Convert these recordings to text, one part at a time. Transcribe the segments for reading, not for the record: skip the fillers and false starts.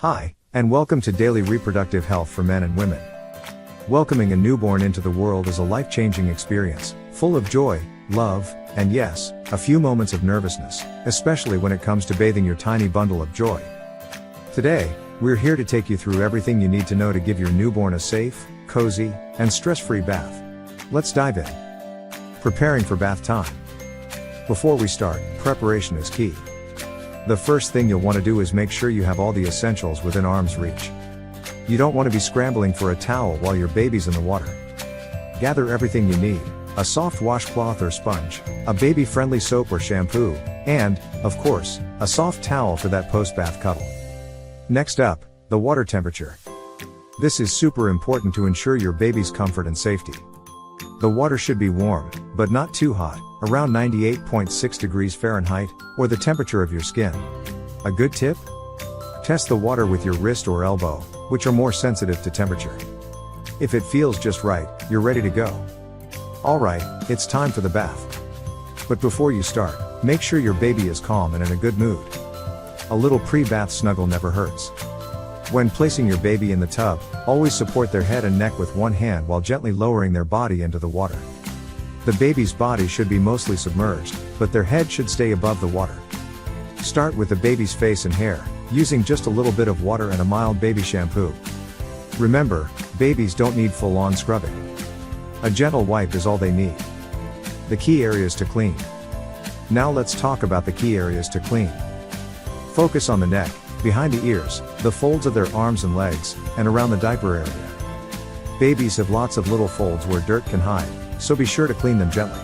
Hi, and welcome to Daily Reproductive Health for Men and Women. Welcoming a newborn into the world is a life-changing experience, full of joy, love, and yes, a few moments of nervousness, especially when it comes to bathing your tiny bundle of joy. Today, we're here to take you through everything you need to know to give your newborn a safe, cozy, and stress-free bath. Let's dive in. Preparing for bath time. Before we start, preparation is key. The first thing you'll want to do is make sure you have all the essentials within arm's reach. You don't want to be scrambling for a towel while your baby's in the water. Gather everything you need: a soft washcloth or sponge, a baby-friendly soap or shampoo, and, of course, a soft towel for that post-bath cuddle. Next up, the water temperature. This is super important to ensure your baby's comfort and safety. The water should be warm, but not too hot, around 98.6 degrees Fahrenheit, or the temperature of your skin. A good tip? Test the water with your wrist or elbow, which are more sensitive to temperature. If it feels just right, you're ready to go. Alright, it's time for the bath. But before you start, make sure your baby is calm and in a good mood. A little pre-bath snuggle never hurts. When placing your baby in the tub, always support their head and neck with one hand while gently lowering their body into the water. The baby's body should be mostly submerged, but their head should stay above the water. Start with the baby's face and hair, using just a little bit of water and a mild baby shampoo. Remember, babies don't need full-on scrubbing. A gentle wipe is all they need. The key areas to clean. Now let's talk about the key areas to clean. Focus on the neck, behind the ears, the folds of their arms and legs, and around the diaper area. Babies have lots of little folds where dirt can hide, so be sure to clean them gently.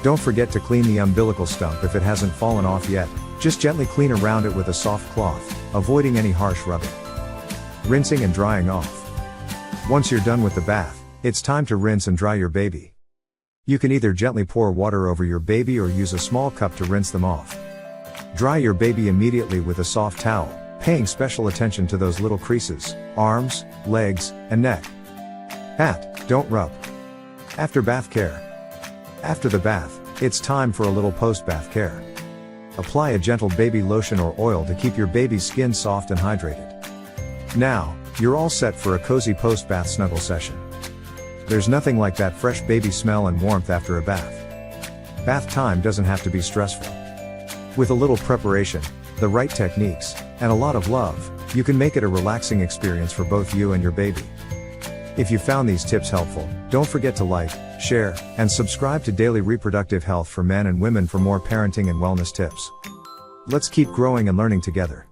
Don't forget to clean the umbilical stump if it hasn't fallen off yet, just gently clean around it with a soft cloth, avoiding any harsh rubbing. Rinsing and drying off. Once you're done with the bath, it's time to rinse and dry your baby. You can either gently pour water over your baby or use a small cup to rinse them off. Dry your baby immediately with a soft towel, paying special attention to those little creases, arms, legs, and neck. Pat, don't rub. After bath care. After the bath, it's time for a little post-bath care. Apply a gentle baby lotion or oil to keep your baby's skin soft and hydrated. Now, you're all set for a cozy post-bath snuggle session. There's nothing like that fresh baby smell and warmth after a bath. Bath time doesn't have to be stressful. With a little preparation, the right techniques, and a lot of love, you can make it a relaxing experience for both you and your baby. If you found these tips helpful, don't forget to like, share, and subscribe to Daily Reproductive Health for Men and Women for more parenting and wellness tips. Let's keep growing and learning together.